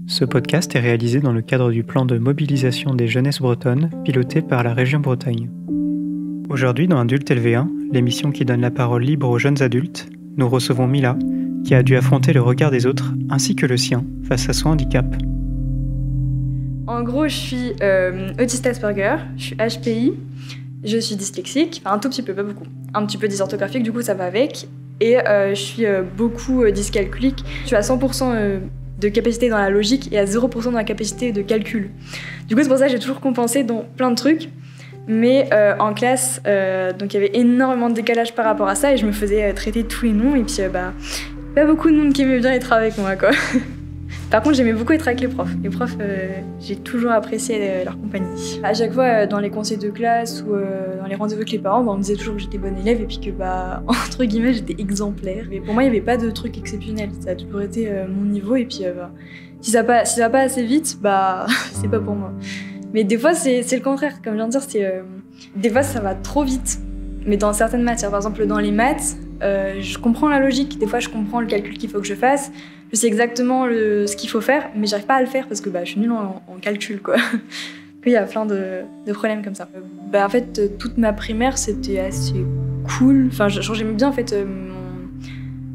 Ce podcast est réalisé dans le cadre du plan de mobilisation des jeunesses bretonnes piloté par la région Bretagne. Aujourd'hui, dans Adulte LV1, l'émission qui donne la parole libre aux jeunes adultes, nous recevons Mila, qui a dû affronter le regard des autres ainsi que le sien face à son handicap. En gros, je suis autiste Asperger, je suis HPI, je suis dyslexique, enfin un tout petit peu, pas beaucoup. Un petit peu dysorthographique, du coup ça va avec. Et je suis beaucoup dyscalculique. Je suis à 100% de capacité dans la logique et à 0% dans la capacité de calcul. Du coup, c'est pour ça que j'ai toujours compensé dans plein de trucs. Mais en classe, donc il y avait énormément de décalage par rapport à ça et je me faisais traiter de tous les noms. Et puis, pas beaucoup de monde qui aimait bien être avec moi, quoi. Par contre, j'aimais beaucoup être avec les profs. Les profs, j'ai toujours apprécié leur compagnie. À chaque fois, dans les conseils de classe ou dans les rendez-vous avec les parents, on me disait toujours que j'étais bonne élève et puis que, entre guillemets, j'étais exemplaire. Mais pour moi, il n'y avait pas de truc exceptionnel. Ça a toujours été mon niveau et puis si ça va pas assez vite, c'est pas pour moi. Mais des fois, c'est le contraire. Comme je viens de dire, des fois, ça va trop vite. Mais dans certaines matières, par exemple dans les maths, je comprends la logique. Des fois, je comprends le calcul qu'il faut que je fasse. Je sais exactement ce qu'il faut faire, mais j'arrive pas à le faire parce que je suis nulle en calcul, quoi. Il y a plein de problèmes comme ça. En fait, toute ma primaire, c'était assez cool. Enfin, j'aimais bien en fait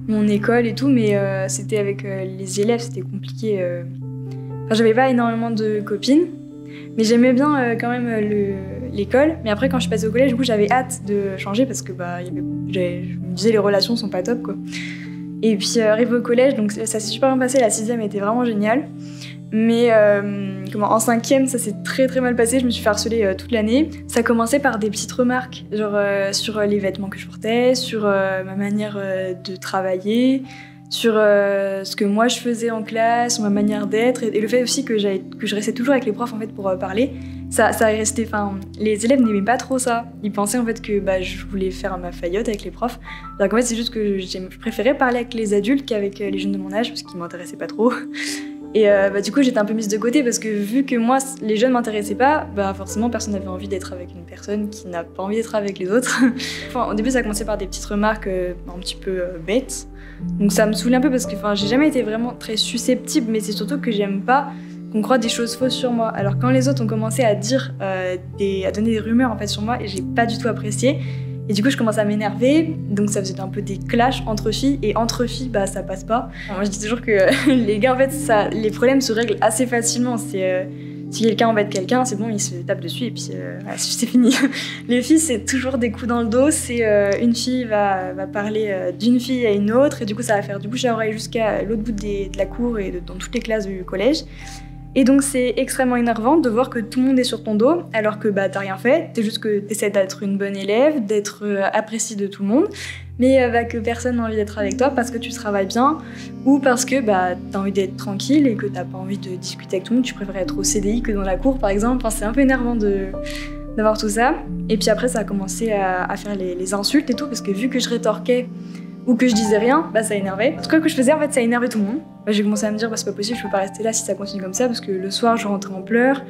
mon école et tout, mais c'était avec les élèves, c'était compliqué. J'avais pas énormément de copines, mais j'aimais bien quand même l'école. Mais après, quand je suis passée au collège, du coup, j'avais hâte de changer parce que je me disais les relations sont pas top, quoi. Et puis arrivé au collège, donc ça s'est super bien passé, la 6e était vraiment géniale. Mais en 5e, ça s'est très très mal passé, je me suis fait harceler toute l'année. Ça commençait par des petites remarques, genre sur les vêtements que je portais, sur ma manière de travailler, sur ce que moi je faisais en classe, sur ma manière d'être, et le fait aussi que je restais toujours avec les profs en fait pour parler. Ça est resté, les élèves n'aimaient pas trop ça. Ils pensaient en fait que je voulais faire ma faillotte avec les profs. Donc en fait c'est juste que je préférais parler avec les adultes qu'avec les jeunes de mon âge parce qu'ils m'intéressaient pas trop. Et du coup j'étais un peu mise de côté parce que vu que moi les jeunes m'intéressaient pas, forcément personne n'avait envie d'être avec une personne qui n'a pas envie d'être avec les autres. Au début ça a commencé par des petites remarques un petit peu bêtes. Donc ça me saoulait un peu parce que j'ai jamais été vraiment très susceptible, mais c'est surtout que j'aime pas qu'on croit des choses fausses sur moi. Alors quand les autres ont commencé à dire, à donner des rumeurs en fait sur moi, et j'ai pas du tout apprécié. Et du coup je commence à m'énerver, donc ça faisait un peu des clashs entre filles, et entre filles ça passe pas. Moi je dis toujours que les gars en fait les problèmes se règlent assez facilement. Si quelqu'un embête quelqu'un, c'est bon, il se tape dessus et puis c'est fini. Les filles, c'est toujours des coups dans le dos. C'est une fille va parler d'une fille à une autre et du coup ça va faire du bouche à oreille jusqu'à l'autre bout de la cour et dans toutes les classes du collège. Et donc c'est extrêmement énervant de voir que tout le monde est sur ton dos alors que t'as rien fait. C'est juste que t'essaies d'être une bonne élève, d'être appréciée de tout le monde, mais que personne n'a envie d'être avec toi parce que tu travailles bien ou parce que t'as envie d'être tranquille et que t'as pas envie de discuter avec tout le monde. Tu préfères être au CDI que dans la cour par exemple. C'est un peu énervant d'avoir tout ça. Et puis après ça a commencé à faire les insultes et tout parce que vu que je rétorquais ou que je disais rien, ça énervait. En tout cas, que je faisais, en fait, ça énervait tout le monde. J'ai commencé à me dire, c'est pas possible, je peux pas rester là si ça continue comme ça, parce que le soir, je rentrais en pleurs,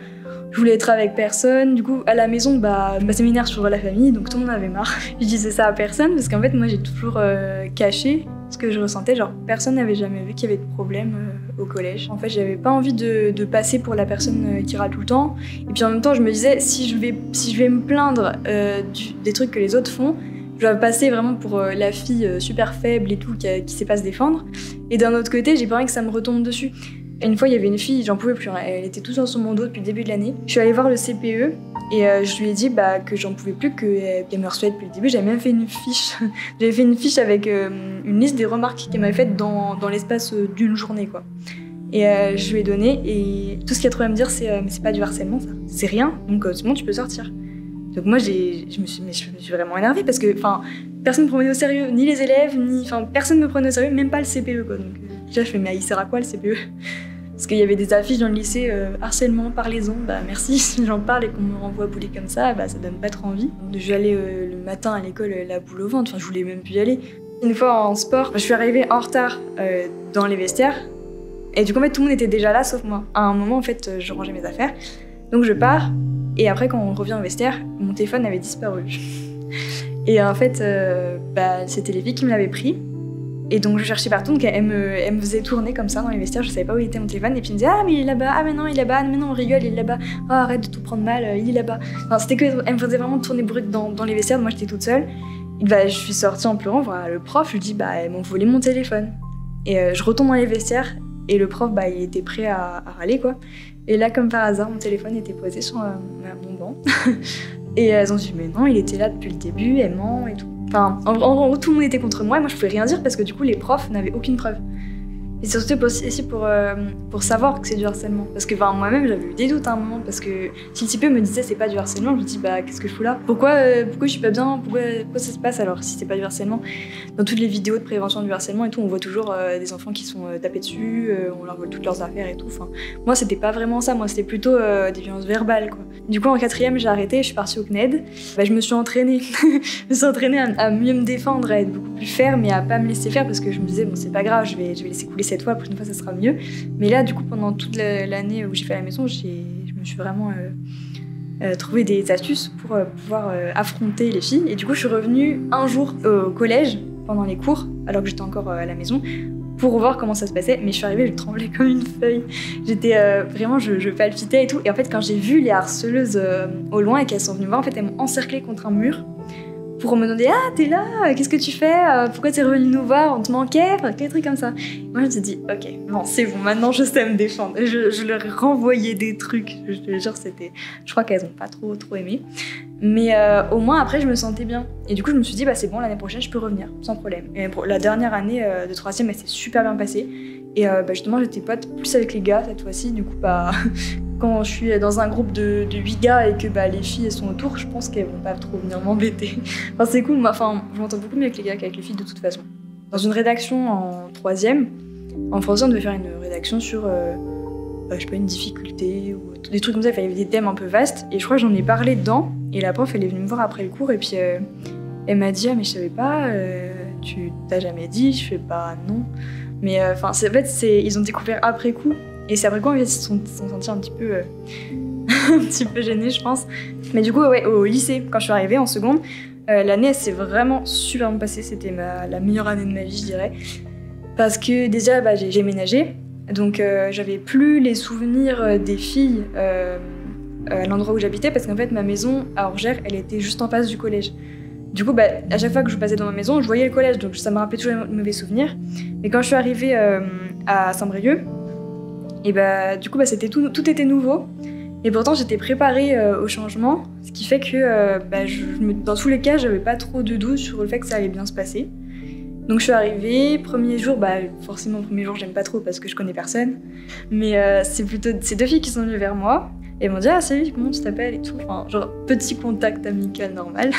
je voulais être avec personne. Du coup, à la maison, ça m'énerve sur la famille, donc tout le monde avait marre. Je disais ça à personne, parce qu'en fait, moi, j'ai toujours caché ce que je ressentais. Genre, personne n'avait jamais vu qu'il y avait de problème au collège. En fait, j'avais pas envie de passer pour la personne qui râle tout le temps. Et puis en même temps, je me disais, si je vais me plaindre des trucs que les autres font, je dois passer vraiment pour la fille super faible et tout, qui sait pas se défendre. Et d'un autre côté, j'ai pas envie que ça me retombe dessus. Une fois, il y avait une fille, j'en pouvais plus, elle était tout sur mon dos depuis le début de l'année. Je suis allée voir le CPE et je lui ai dit que j'en pouvais plus, qu'elle me harcelait depuis le début. J'avais même fait une fiche. J'avais fait une fiche avec une liste des remarques qu'elle m'avait faites dans l'espace d'une journée, quoi. Et je lui ai donné et tout ce qu'elle a trouvé à me dire, c'est mais c'est pas du harcèlement, ça. C'est rien, donc c'est bon, tu peux sortir. Donc moi, je me suis vraiment énervée parce que personne ne me prenait au sérieux, ni les élèves, personne ne me prenait au sérieux, même pas le CPE, quoi. Donc déjà, je fais, mais il sert à quoi le CPE? Parce qu'il y avait des affiches dans le lycée, harcèlement, parlez-en, merci, si j'en parle et qu'on me renvoie bouler comme ça donne pas trop envie. Donc, je vais aller le matin à l'école la boule au ventre, je voulais même plus y aller. Une fois en sport, je suis arrivée en retard dans les vestiaires, et du coup, en fait, tout le monde était déjà là, sauf moi. À un moment, en fait, je rangeais mes affaires, donc je pars. Et après, quand on revient au vestiaire, mon téléphone avait disparu. Et en fait, c'était les filles qui me l'avaient pris. Et donc je cherchais partout, donc elle me faisait tourner comme ça dans les vestiaires, je savais pas où était mon téléphone, et puis elle me disait ah mais il est là-bas, ah mais non il est là-bas, ah mais non on rigole, il est là-bas, oh, arrête de tout prendre mal, il est là-bas. Enfin, c'était que elle me faisait vraiment tourner brut dans les vestiaires, moi j'étais toute seule. Et bah, je suis sortie en pleurant voir le prof, je lui dis bah elles m'ont volé mon téléphone. Et je retourne dans les vestiaires et le prof bah il était prêt à râler quoi. Et là comme par hasard mon téléphone était posé sur mon banc. Et elles ont dit mais non il était là depuis le début, elle ment et tout. Enfin, en gros, tout le monde était contre moi et moi je pouvais rien dire parce que du coup les profs n'avaient aucune preuve. Et surtout aussi pour savoir que c'est du harcèlement. Parce que moi-même j'avais eu des doutes à un moment parce que si le type me disait c'est pas du harcèlement, je me dis bah qu'est-ce que je fous là ? Pourquoi je suis pas bien ? Pourquoi ça se passe alors si c'est pas du harcèlement ? Dans toutes les vidéos de prévention du harcèlement et tout, on voit toujours des enfants qui sont tapés dessus, on leur vole toutes leurs affaires et tout. Enfin, moi c'était pas vraiment ça, moi c'était plutôt des violences verbales quoi. Du coup en 4e j'ai arrêté, je suis partie au CNED. Bah, je me suis entraînée. Je me suis entraînée à mieux me défendre, à être beaucoup plus ferme et à pas me laisser faire parce que je me disais bon c'est pas grave, je vais laisser couler cette fois, la prochaine fois ça sera mieux. Mais là du coup pendant toute l'année où j'ai fait à la maison, je me suis vraiment trouvé des astuces pour pouvoir affronter les filles. Et du coup je suis revenue un jour au collège pendant les cours, alors que j'étais encore à la maison, pour voir comment ça se passait. Mais je suis arrivée, je tremblais comme une feuille. J'étais vraiment, je palpitais et tout. Et en fait quand j'ai vu les harceleuses au loin et qu'elles sont venues me voir, en fait elles m'ont encerclée contre un mur pour me demander ah t'es là, qu'est-ce que tu fais, pourquoi t'es revenue nous voir, on te manquait, enfin, des trucs comme ça. Moi je me suis dit ok bon c'est bon, maintenant je sais me défendre. Je leur ai renvoyé des trucs, je te jure je crois qu'elles ont pas trop aimé, mais au moins après je me sentais bien et du coup je me suis dit bah c'est bon, l'année prochaine je peux revenir sans problème. Et la dernière année de 3e elle s'est super bien passée et justement j'étais pote plus avec les gars cette fois-ci. Du coup bah quand je suis dans un groupe de 8 gars et que les filles elles sont autour, je pense qu'elles vont pas trop venir m'embêter. Enfin c'est cool, je m'entends beaucoup mieux avec les gars qu'avec les filles de toute façon. Dans une rédaction en 3e, en français on devait faire une rédaction sur je sais pas, une difficulté ou des trucs comme ça, il y avait des thèmes un peu vastes et je crois que j'en ai parlé dedans et la prof elle est venue me voir après le cours et puis elle m'a dit ah mais je savais pas, tu t'as jamais dit, je fais pas non. Mais en fait ils ont découvert après coup. Et c'est après quoi ils se sont sentis un petit peu gênés, je pense. Mais du coup, ouais, au lycée, quand je suis arrivée en seconde, l'année, elle s'est vraiment super bien passée. C'était la meilleure année de ma vie, je dirais. Parce que déjà, j'ai ménagé. Donc, j'avais plus les souvenirs des filles à l'endroit où j'habitais. Parce qu'en fait, ma maison à Orgères, elle était juste en face du collège. Du coup, à chaque fois que je passais dans ma maison, je voyais le collège. Donc, ça me rappelait toujours les mauvais souvenirs. Mais quand je suis arrivée à Saint-Brieuc, et du coup tout était nouveau et pourtant j'étais préparée au changement, ce qui fait que dans tous les cas j'avais pas trop de doute sur le fait que ça allait bien se passer. Donc je suis arrivée, premier jour, forcément premier jour j'aime pas trop parce que je connais personne, mais c'est plutôt ces 2 filles qui sont venues vers moi et m'ont dit ah salut comment tu t'appelles et tout, enfin genre petit contact amical normal.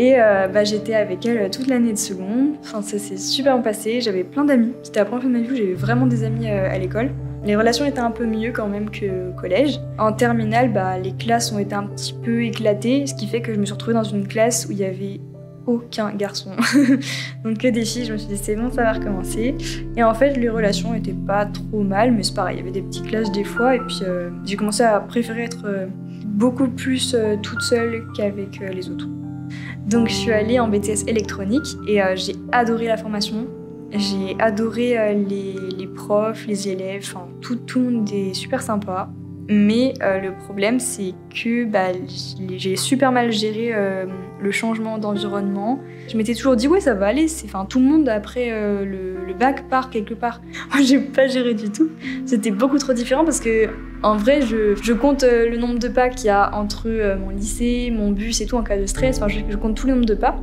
Et j'étais avec elle toute l'année de seconde, enfin ça s'est super bien passé, j'avais plein d'amis, c'était la première fois de ma vie où j'avais vraiment des amis à l'école. Les relations étaient un peu mieux quand même qu'au collège. En terminale, les classes ont été un petit peu éclatées, ce qui fait que je me suis retrouvée dans une classe où il y avait aucun garçon. Donc que des filles, je me suis dit c'est bon, ça va recommencer. Et en fait, les relations étaient pas trop mal, mais c'est pareil, il y avait des petits clashs des fois, et puis j'ai commencé à préférer être beaucoup plus toute seule qu'avec les autres. Donc je suis allée en BTS électronique et j'ai adoré la formation. J'ai adoré les profs, les élèves, enfin tout le monde est super sympa. Mais le problème c'est que j'ai super mal géré le changement d'environnement. Je m'étais toujours dit ouais ça va aller, tout le monde après le bac part quelque part. Moi j'ai pas géré du tout. C'était beaucoup trop différent parce que en vrai je compte le nombre de pas qu'il y a entre mon lycée, mon bus et tout en cas de stress. Je compte tous les nombres de pas.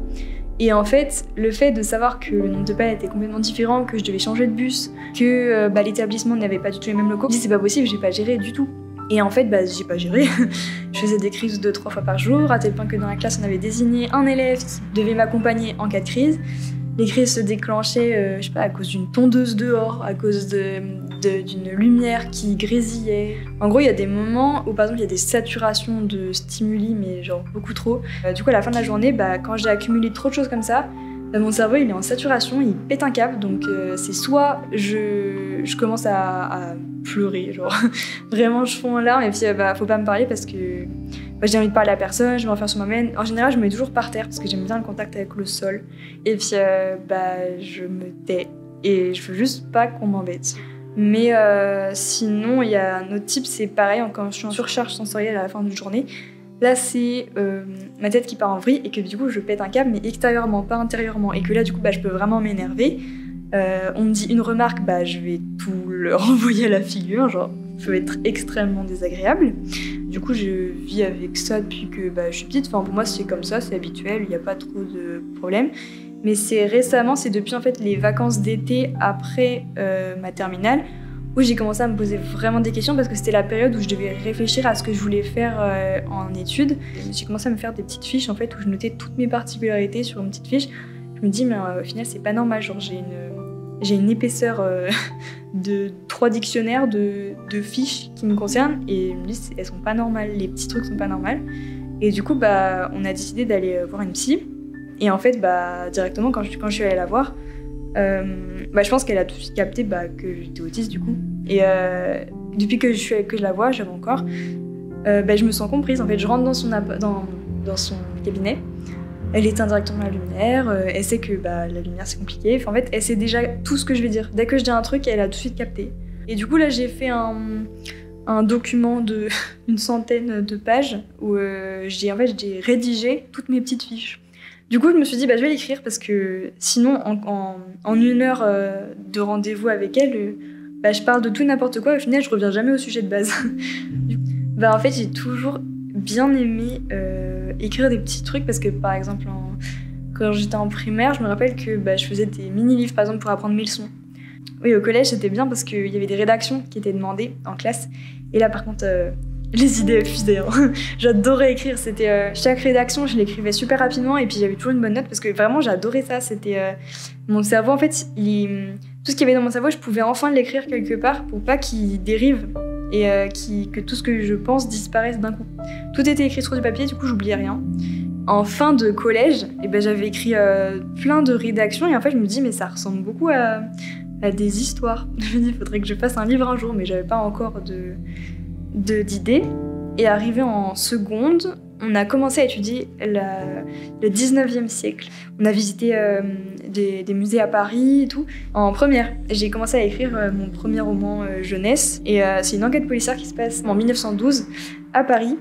Et en fait, le fait de savoir que le nombre de pas était complètement différent, que je devais changer de bus, que l'établissement n'avait pas du tout les mêmes locaux, je me dis c'est pas possible, j'ai pas géré du tout. Et en fait, j'ai pas géré. Je faisais des crises 2-3 fois par jour, à tel point que dans la classe, on avait désigné un élève qui devait m'accompagner en cas de crise. Les crises se déclenchaient, à cause d'une tondeuse dehors, à cause d'une lumière qui grésillait. En gros, il y a des moments où, par exemple, il y a des saturations de stimuli, mais genre beaucoup trop. Du coup, à la fin de la journée, quand j'ai accumulé trop de choses comme ça, mon cerveau il est en saturation, il pète un câble, donc c'est soit je commence à pleurer, genre vraiment je fonds en larmes, et puis faut pas me parler parce que j'ai envie de parler à personne, je vais en faire sur moi-même. En général je me mets toujours par terre parce que j'aime bien le contact avec le sol, et puis je me tais et je veux juste pas qu'on m'embête. Mais sinon il y a un autre type, c'est pareil quand je suis en surcharge sensorielle à la fin d'une journée. Là, c'est ma tête qui part en vrille et que du coup, je pète un câble, mais extérieurement, pas intérieurement. Et que là, du coup, je peux vraiment m'énerver. On me dit une remarque, je vais tout leur envoyer à la figure. Genre, ça peut être extrêmement désagréable. Du coup, je vis avec ça depuis que je suis petite. Enfin, pour moi, c'est comme ça, c'est habituel, il n'y a pas trop de problème. Mais c'est récemment, c'est depuis en fait les vacances d'été après ma terminale, où j'ai commencé à me poser vraiment des questions parce que c'était la période où je devais réfléchir à ce que je voulais faire en études. J'ai commencé à me faire des petites fiches en fait où je notais toutes mes particularités sur une petite fiche. Je me dis mais au final c'est pas normal, genre j'ai une épaisseur de 3 dictionnaires de fiches qui me concernent et je me dis elles sont pas normales, les petits trucs sont pas normaux. Et du coup on a décidé d'aller voir une psy et en fait directement quand je suis allée la voir, je pense qu'elle a tout de suite capté que j'étais autiste du coup. Et depuis que je la vois, j'avais encore, je me sens comprise. En fait, je rentre dans son cabinet. Elle éteint directement la lumière. Elle sait que la lumière c'est compliqué. Enfin, en fait, elle sait déjà tout ce que je vais dire. Dès que je dis un truc, elle a tout de suite capté. Et du coup là, j'ai fait un document de une centaine de pages où j'ai rédigé toutes mes petites fiches. Du coup, je me suis dit, je vais l'écrire parce que sinon, en 1 heure de rendez-vous avec elle, je parle de tout n'importe quoi. Au final, je reviens jamais au sujet de base. En fait, j'ai toujours bien aimé écrire des petits trucs parce que, par exemple, quand j'étais en primaire, je me rappelle que je faisais des mini-livres, par exemple, pour apprendre mes leçons. Oui, au collège, c'était bien parce qu'il y avait des rédactions qui étaient demandées en classe. Et là, par contre... les idées fusaient. J'adorais écrire. C'était chaque rédaction, je l'écrivais super rapidement et puis j'avais toujours une bonne note parce que vraiment j'adorais ça. C'était mon cerveau en fait, tout ce qu'il y avait dans mon cerveau, je pouvais enfin l'écrire quelque part pour pas qu'il dérive et que tout ce que je pense disparaisse d'un coup. Tout était écrit sur du papier, du coup j'oubliais rien. En fin de collège, j'avais écrit plein de rédactions et en fait je me dis mais ça ressemble beaucoup à des histoires. Je me dis il faudrait que je fasse un livre un jour, mais j'avais pas encore d'idées. Et arrivé en seconde, on a commencé à étudier le 19e siècle. On a visité des musées à Paris et tout. En première, j'ai commencé à écrire mon premier roman jeunesse. Et c'est une enquête policière qui se passe en 1912 à Paris.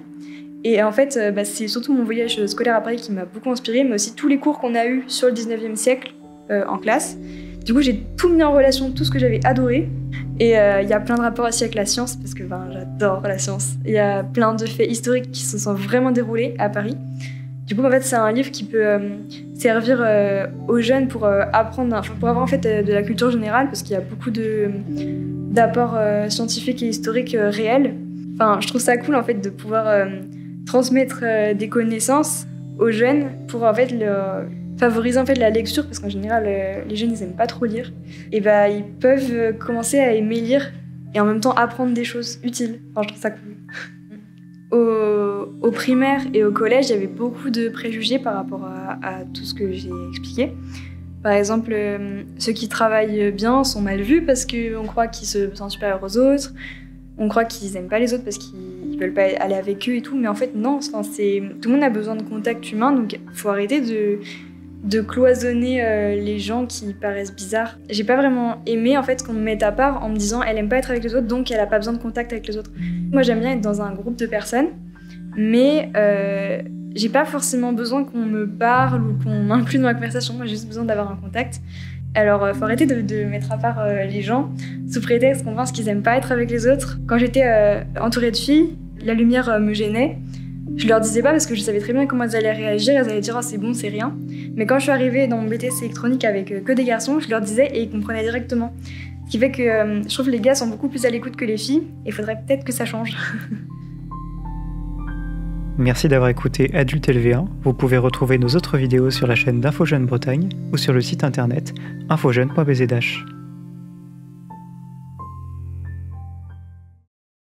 Et en fait, c'est surtout mon voyage scolaire à Paris qui m'a beaucoup inspirée, mais aussi tous les cours qu'on a eus sur le 19e siècle en classe. Du coup, j'ai tout mis en relation, tout ce que j'avais adoré. Et il y a plein de rapports aussi avec la science, parce que j'adore la science. Il y a plein de faits historiques qui se sont vraiment déroulés à Paris. Du coup, en fait, c'est un livre qui peut servir aux jeunes pour apprendre, pour avoir en fait de la culture générale, parce qu'il y a beaucoup d'apports scientifiques et historiques réels. Enfin, je trouve ça cool en fait de pouvoir transmettre des connaissances aux jeunes pour en fait favoriser en fait la lecture, parce qu'en général les jeunes ils aiment pas trop lire, et ils peuvent commencer à aimer lire et en même temps apprendre des choses utiles. Enfin, je trouve ça cool. Au primaire et au collège, il y avait beaucoup de préjugés par rapport à tout ce que j'ai expliqué. Par exemple, ceux qui travaillent bien sont mal vus parce qu'on croit qu'ils se sentent supérieurs aux autres, on croit qu'ils aiment pas les autres parce qu'ils veulent pas aller avec eux et tout, mais en fait non, tout le monde a besoin de contact humain, donc il faut arrêter de cloisonner les gens qui paraissent bizarres. J'ai pas vraiment aimé en fait qu'on me mette à part en me disant elle aime pas être avec les autres donc elle a pas besoin de contact avec les autres. Moi j'aime bien être dans un groupe de personnes, mais j'ai pas forcément besoin qu'on me parle ou qu'on m'inclue dans la conversation. Moi j'ai juste besoin d'avoir un contact. Alors faut arrêter de mettre à part les gens sous prétexte qu'on pense qu'ils aiment pas être avec les autres. Quand j'étais entourée de filles, la lumière me gênait. Je leur disais pas parce que je savais très bien comment elles allaient réagir, elles allaient dire oh, c'est bon, c'est rien. Mais quand je suis arrivée dans mon BTS électronique avec que des garçons, je leur disais et ils comprenaient directement. Ce qui fait que je trouve que les gars sont beaucoup plus à l'écoute que les filles et il faudrait peut-être que ça change. Merci d'avoir écouté Adulte LV1. Vous pouvez retrouver nos autres vidéos sur la chaîne d'Info Jeunes Bretagne ou sur le site internet infojeune.bzh.